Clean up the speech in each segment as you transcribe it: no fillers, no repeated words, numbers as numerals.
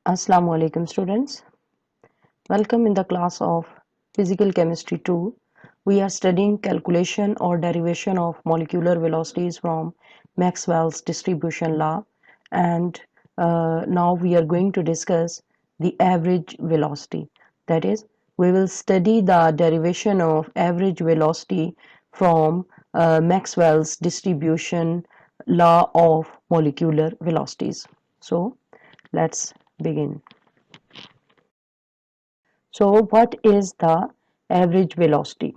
Assalamu alaikum students. Welcome in the class of Physical Chemistry 2. We are studying calculation or derivation of molecular velocities from Maxwell's distribution law, and now we are going to discuss the average velocity. That is, we will study the derivation of average velocity from Maxwell's distribution law of molecular velocities. So let's begin. So what is the average velocity?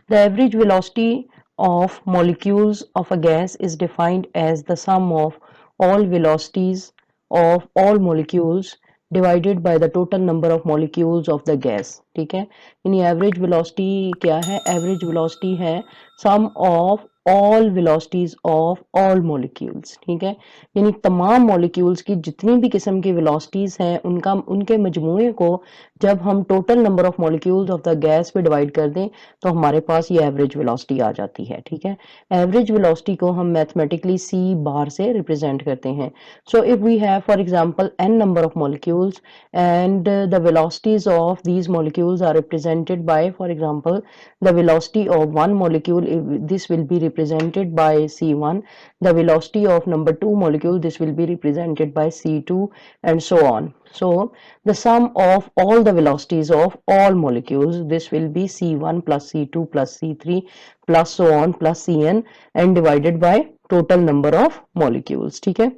The average velocity of molecules of a gas is defined as the sum of all velocities of all molecules divided by the total number of molecules of the gas. ठीक है, यानी average velocity क्या है? Average velocity है sum of all velocities of all molecules. ठीक है, यानी तमाम molecules की जितनी भी किस्म की velocities हैं उनके मजमूए को जब हम total number of molecules of the gas पे divide कर दें तो हमारे पास ये average velocity आ जाती है. ठीक है, average velocity को हम mathematically C bar से represent करते हैं. So if we have for example n number of molecules and the velocities of these molecules are represented by, for example, the velocity of one molecule, this will be represented by C1, the velocity of number 2 molecule, this will be represented by C2, and so on. So the sum of all the velocities of all molecules, this will be C1 plus C2 plus C3 plus so on plus Cn and divided by total number of molecules. ठीक है,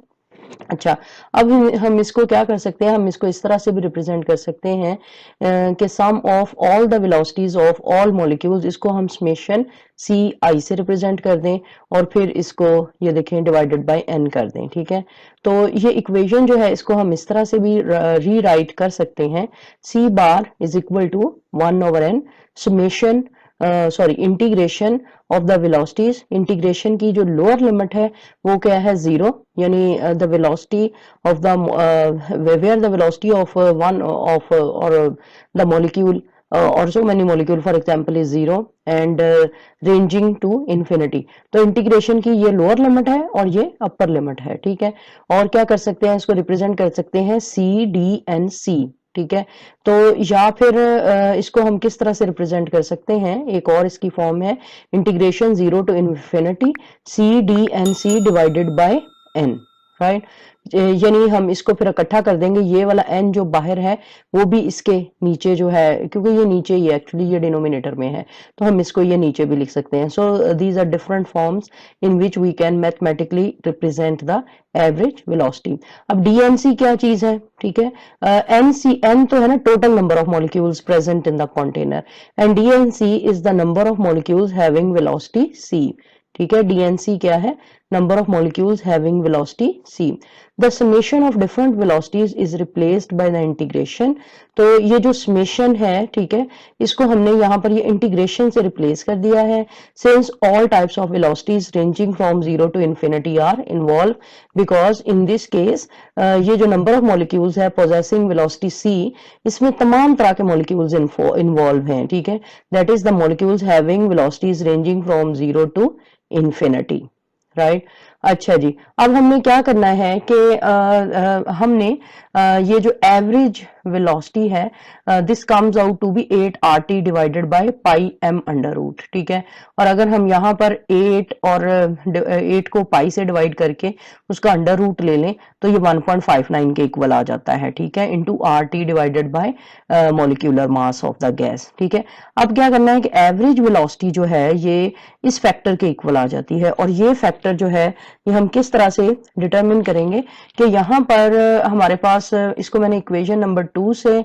अच्छा, अब हम इसको क्या कर सकते हैं? हम इसको इस तरह से भी रिप्रेजेंट कर सकते हैं कि sum of all the velocities of all molecules, इसको हम समेशन सी आई से रिप्रेजेंट कर दें और फिर इसको ये देखें डिवाइडेड बाय एन कर दें. ठीक है, तो ये इक्वेशन जो है इसको हम इस तरह से भी रीराइट कर सकते हैं. C bar is equal to 1/n summation integration of the velocities. Integration की जो लोअर लिमिट है वो क्या है? 0, यानी the velocity of the where the velocity of one of और द मॉलिक्यूल और so many molecule for example is 0 and ranging to infinity. तो इंटीग्रेशन की ये लोअर लिमिट है और ये अपर लिमिट है. ठीक है, और क्या कर सकते हैं? इसको रिप्रेजेंट कर सकते हैं सी डी एन सी. ठीक है, तो या फिर इसको हम किस तरह से रिप्रेजेंट कर सकते हैं? एक और इसकी फॉर्म है integration 0 to infinity C D N C divided by N. Right, यानी हम इसको फिर इकट्ठा कर देंगे. ये वाला n जो बाहर है वो भी इसके नीचे जो है, क्योंकि ये नीचे ही एक्चुअली ये डिनोमिनेटर में है तो हम इसको ये नीचे भी लिख सकते हैं. So these are different forms in which we can mathematically represent the average velocity. अब डीएनसी क्या चीज है? ठीक है, एन तो है ना total number of molecules present in the container and dNc is the number of molecules having velocity C. ठीक है, डीएनसी क्या है? Number of molecules having velocity C. The summation of different velocities is replaced by the integration. तो ये जो summation है, ठीक है, इसको हमने यहाँ पर ये इंटीग्रेशन से रिप्लेस कर दिया है. Since all types of velocities ranging from 0 to infinity are involve, because in this case ये जो नंबर ऑफ मॉलिक्यूल्स है पोजेसिंग वेलोसिटी सी, इसमें तमाम तरह के मॉलिक्यूल्स इन्वॉल्व हैं. ठीक है, that is the molecules having velocities ranging from 0 to infinity. Right, अच्छा जी, अब हमने क्या करना है कि हमने ये जो एवरेज वेलोसिटी है this comes out to be 8 RT divided by pi m under root. ठीक है, और अगर हम यहाँ पर 8 और 8 को पाई से डिवाइड करके उसका अंडर रूट ले लें तो ये 1.59 के इक्वल आ जाता है. ठीक है, into RT divided bye molecular mass of the gas. ठीक है, अब क्या करना है कि एवरेज वेलोसिटी जो है ये इस फैक्टर के इक्वल आ जाती है और ये फैक्टर जो है ये हम किस तरह से डिटरमिन करेंगे कि यहाँ पर हमारे पास इसको मैंने इक्वेशन नंबर 2 से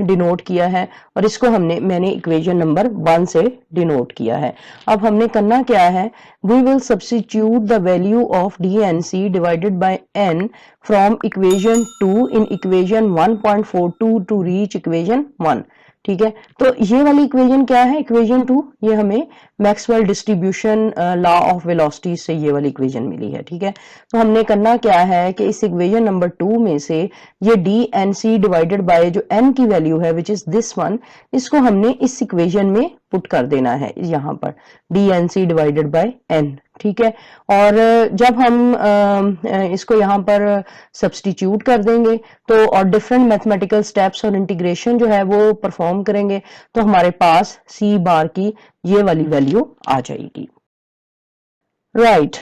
डिनोट किया है और इसको मैंने इक्वेशन नंबर 1 से डिनोट किया है. अब हमने करना क्या है? We will substitute the value of DNC divided by N from equation 2 in equation 1.42 to reach equation 1. ठीक है। तो ये वाली इक्वेशन क्या है, इक्वेशन 2, ये हमें Maxwell distribution law of velocity से ये वाली इक्वेशन मिली है। ठीक है, तो हमने करना क्या है कि इस इक्वेशन नंबर 2 में से ये D N C divided by जो एन की वैल्यू है विच इज दिस वन, इसको हमने इस इक्वेशन में पुट कर देना है यहाँ पर, D N C divided by N. ठीक है, और जब हम इसको यहाँ पर सब्सटीट्यूट कर देंगे तो और डिफरेंट मैथमेटिकल स्टेप्स और इंटीग्रेशन जो है वो परफॉर्म करेंगे तो हमारे पास सी बार की ये वाली वैल्यू आ जाएगी। राइट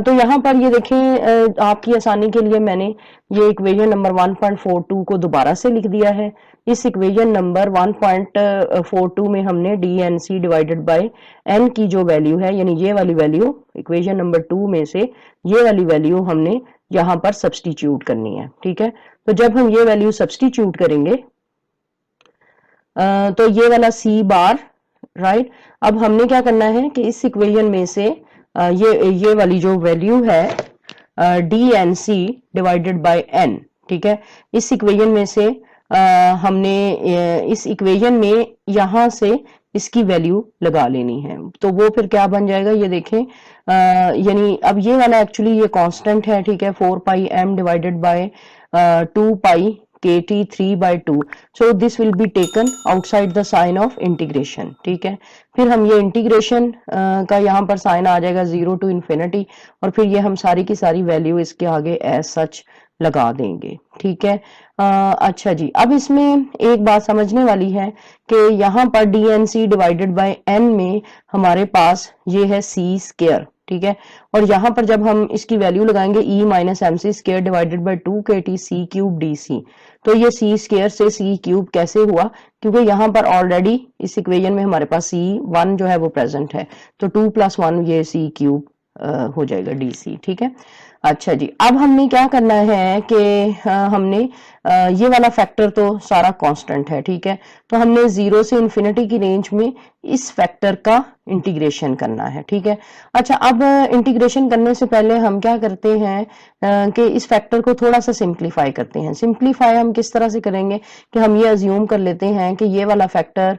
तो यहाँ पर ये देखें, आपकी आसानी के लिए मैंने ये इक्वेशन नंबर 1.42 को दोबारा से लिख दिया है। इस इक्वेशन नंबर 1.42 में हमने D N C divided by N की जो वैल्यू है, यानी ये वाली वैल्यू इक्वेशन नंबर 2 में से ये वाली वैल्यू हमने यहाँ पर सब्सटीट्यूट करनी है। ठीक है, तो जब हम ये वैल्यू सब्सटीट्यूट करेंगे तो ये वाला सी बार, राइट, अब हमने क्या करना है कि इस इक्वेशन में से ये वाली जो वैल्यू है D N C divided by N, ठीक है, इस इक्वेशन में से हमने इस इक्वेशन में यहां से इसकी वैल्यू लगा लेनी है। तो वो फिर क्या बन जाएगा ये देखें, यानी अब ये वाला एक्चुअली ये कांस्टेंट है। ठीक है, 4 pi M divided by 2 pi kt3/2, so this will be taken outside the sign of integration। ठीक है, फिर हम ये इंटीग्रेशन का यहाँ पर साइन आ जाएगा 0 to infinity, और फिर ये हम सारी की सारी वैल्यू इसके आगे एज सच लगा देंगे। ठीक है, अच्छा जी, अब इसमें एक बात समझने वाली है कि यहाँ पर D N C divided by N में हमारे पास ये है सी स्क्वायर। ठीक है, और यहाँ पर जब हम इसकी वैल्यू लगाएंगे e minus M C square divided by 2 kt C cube D C, तो ये सी स्क्र से सी क्यूब कैसे हुआ, क्योंकि यहाँ पर ऑलरेडी इस इक्वेशन में हमारे पास सी वन जो है वो प्रेजेंट है, तो 2 + 1 ये सी क्यूब हो जाएगा डी सी। ठीक है, अच्छा जी, अब हमने क्या करना है कि हमने ये वाला फैक्टर तो सारा कांस्टेंट है। ठीक है, तो हमने 0 से इन्फिनिटी की रेंज में इस फैक्टर का इंटीग्रेशन करना है। ठीक है, अच्छा, अब इंटीग्रेशन करने से पहले हम क्या करते हैं कि इस फैक्टर को थोड़ा सा सिंप्लीफाई करते हैं। सिंप्लीफाई हम किस तरह से करेंगे कि हम ये अज्यूम कर लेते हैं कि ये वाला factor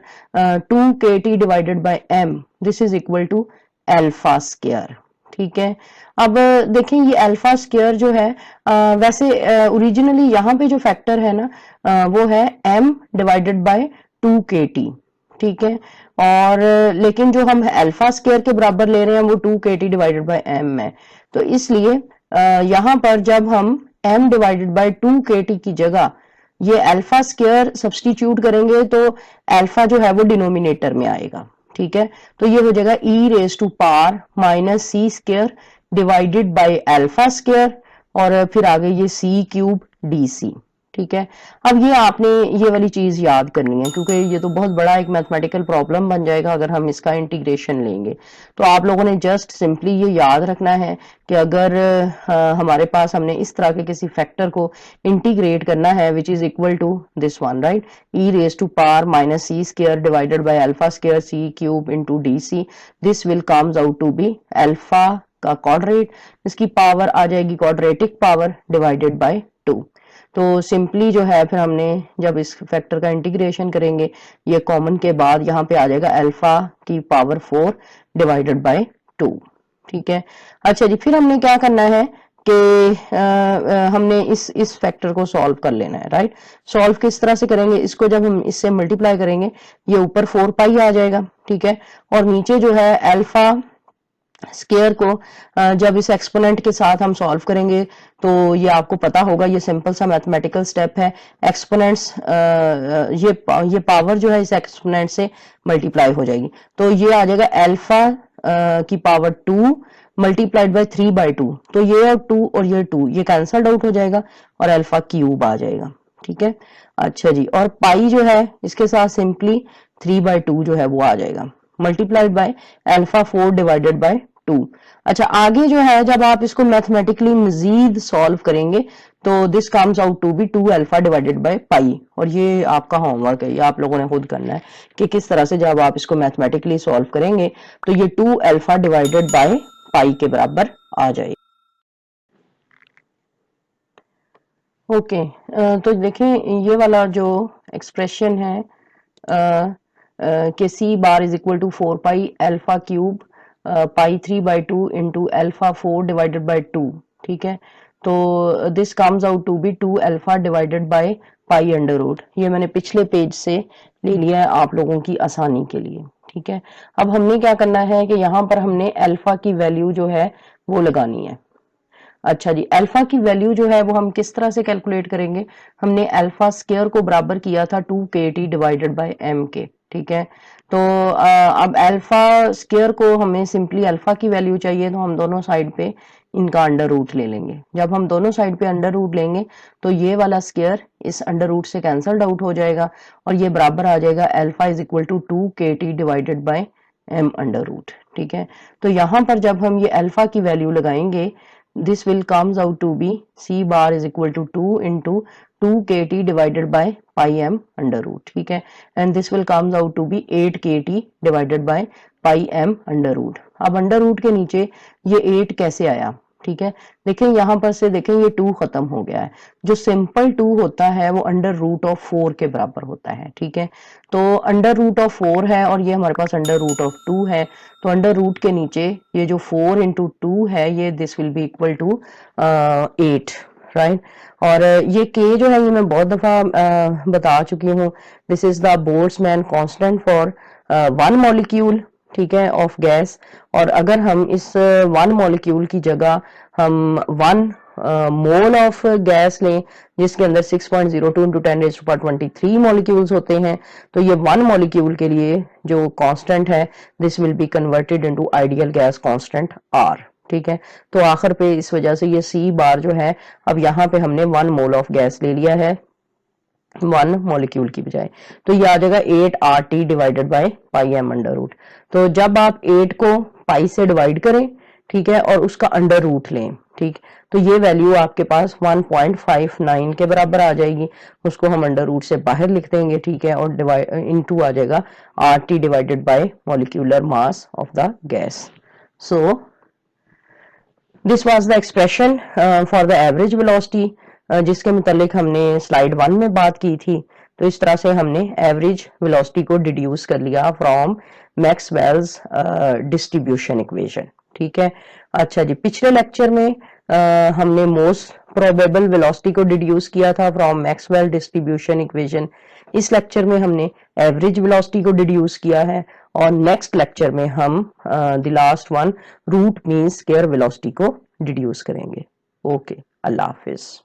2kt divided by m this is equal to alpha square. ठीक है, अब देखें ये अल्फा स्क्वायर जो है वैसे ओरिजिनली यहाँ पे जो फैक्टर है ना वो है m डिवाइडेड बाय 2kt। ठीक है, और लेकिन जो हम अल्फा स्क्वायर के बराबर ले रहे हैं वो 2kt डिवाइडेड बाय m है, तो इसलिए यहाँ पर जब हम m डिवाइडेड बाय 2kt की जगह ये अल्फा स्क्वायर सब्सटीट्यूट करेंगे तो अल्फा जो है वो डिनोमिनेटर में आएगा। ठीक है, तो ये हो जाएगा e raise to power minus C square divided by alpha square, और फिर आगे ये सी क्यूब डी सी। ठीक है, अब ये आपने ये वाली चीज याद करनी है क्योंकि ये तो बहुत बड़ा एक मैथमेटिकल प्रॉब्लम बन जाएगा अगर हम इसका इंटीग्रेशन लेंगे। तो आप लोगों ने जस्ट सिंपली ये याद रखना है कि अगर हमारे पास हमने इस तरह के किसी फैक्टर को इंटीग्रेट करना है which is equal to this one, right, e raise to power minus C square divided by alpha square C cube into D C, this will comes out to be alpha का quadrate, इसकी power आ जाएगी quadratic power divided by 2। तो simply जो है फिर हमने जब इस फैक्टर का इंटीग्रेशन करेंगे ये कॉमन के बाद यहाँ पे आ जाएगा अल्फा की पावर 4 डिवाइडेड बाय 2। ठीक है, अच्छा जी, फिर हमने क्या करना है कि हमने इस फैक्टर को सॉल्व कर लेना है। राइट, सॉल्व किस तरह से करेंगे, इसको जब हम इससे मल्टीप्लाई करेंगे ये ऊपर 4 पाई आ जाएगा। ठीक है, और नीचे जो है अल्फा स्केयर को जब इस एक्सपोनेंट के साथ हम सॉल्व करेंगे तो ये आपको पता होगा, ये सिंपल सा मैथमेटिकल स्टेप है। एक्सपोनेंट्स ये पावर जो है इस एक्सपोनेंट से मल्टीप्लाई हो जाएगी, तो ये आ जाएगा अल्फा की पावर 2 मल्टीप्लाइड बाय 3/2, तो ये और 2 और ये 2 ये कैंसल्ड आउट हो जाएगा और अल्फा क्यूब आ जाएगा। ठीक है, अच्छा जी, और पाई जो है इसके साथ सिंपली 3/2 जो है वो आ जाएगा multiplied by alpha 4 divided by 2। अच्छा, आगे जो है जब आप इसको मैथमेटिकली मजीद सॉल्व करेंगे तो this comes out to be 2 alpha divided by pi, और ये आपका होमवर्क है, ये आप लोगों ने खुद करना है कि किस तरह से जब आप इसको मैथमेटिकली सॉल्व करेंगे तो ये 2 अल्फा डिवाइडेड बाय पाई के बराबर आ जाए। ओके, तो देखें ये वाला जो एक्सप्रेशन है कि C bar is equal to 4 pi alpha cube pi 3/2 into alpha 4 divided by 2, ठीक है। तो this comes out to be 2 alpha divided by pi under root. ये मैंने पिछले पेज से ले लिया है आप लोगों की आसानी के लिए, ठीक है। अब हमने क्या करना है कि यहाँ पर हमने अल्फा की वैल्यू जो है वो लगानी है। अच्छा जी, अल्फा की वैल्यू जो है वो हम किस तरह से कैलकुलेट करेंगे? हमने अल्फा स्क्वायर को बराबर किया था 2kt डिवाइडेड बाय m के, ठीक है। तो अब अल्फा स्क्वायर को हमें सिंपली अल्फा की वैल्यू चाहिए, तो हम दोनों साइड पे इनका अंडर रूट ले लेंगे। जब हम दोनों साइड पे अंडर रूट लेंगे तो ये वाला स्क्वायर इस अंडर रूट से कैंसल्ड आउट हो जाएगा और ये बराबर आ जाएगा alpha is equal to 2kt divided by m under root, ठीक है। तो यहाँ पर जब हम ये अल्फा की वैल्यू लगाएंगे, this will comes out to be c bar is equal to 2 into 2kt divided by pi m under root, ठीक है। and this will comes out to be 8kt divided by pi m under root। अब under root के नीचे ये 8 कैसे आया, ठीक है। देखें यहाँ पर से देखें ये 2 खत्म हो गया है। जो सिंपल 2 होता है वो अंडर रूट ऑफ 4 के बराबर होता है, ठीक है। तो अंडर रूट ऑफ 4 है और ये हमारे पास अंडर रूट ऑफ 2 है। तो अंडर रूट के नीचे ये जो 4 इंटू 2 है ये this will be equal to 8, right. और ये के जो है ये मैं बहुत दफा बता चुकी हूँ। This is the Boltzmann constant for one molecule, ठीक है, ऑफ गैस। और अगर हम इस वन मॉलिक्यूल की जगह हम 1 मोल ऑफ गैस लें जिसके अंदर 6.02 इंटू 10⁻23 मॉलिक्यूल्स होते हैं, तो ये 1 मॉलिक्यूल के लिए जो कांस्टेंट है this will be converted into ideal gas constant R, ठीक है। तो आखिर पे इस वजह से ये C बार जो है, अब यहाँ पे हमने 1 मोल ऑफ गैस ले लिया है 1 मॉलिक्यूल की बजाय, तो ये आ जाएगा 8RT divided by pi m under root. तो जब आप 8 को पाई से डिवाइड करें, ठीक है, और उसका अंडर रूट लें, ठीक, तो ये वैल्यू आपके पास 1.59 के बराबर आ जाएगी। उसको हम अंडर रूट से बाहर लिख देंगे, ठीक है, और डिवाइड इनटू आ जाएगा RT divided bye molecular mass of the gas. So this was the expression for the average velocity जिसके मुतालिक हमने स्लाइड 1 में बात की थी। तो इस तरह से हमने एवरेज वेलोसिटी को डिड्यूस कर लिया फ्रॉम मैक्सवेल्स डिस्ट्रीब्यूशन इक्वेशन, ठीक है। अच्छा जी, पिछले लेक्चर में हमने मोस्ट प्रोबेबल वेलोसिटी को डिड्यूस किया था फ्रॉम मैक्सवेल डिस्ट्रीब्यूशन इक्वेशन। इस लेक्चर में हमने एवरेज वेलोसिटी को डिड्यूस किया है और नेक्स्ट लेक्चर में हम the last one root mean square velocity को डिड्यूस करेंगे। ओके, अल्लाह हाफिज।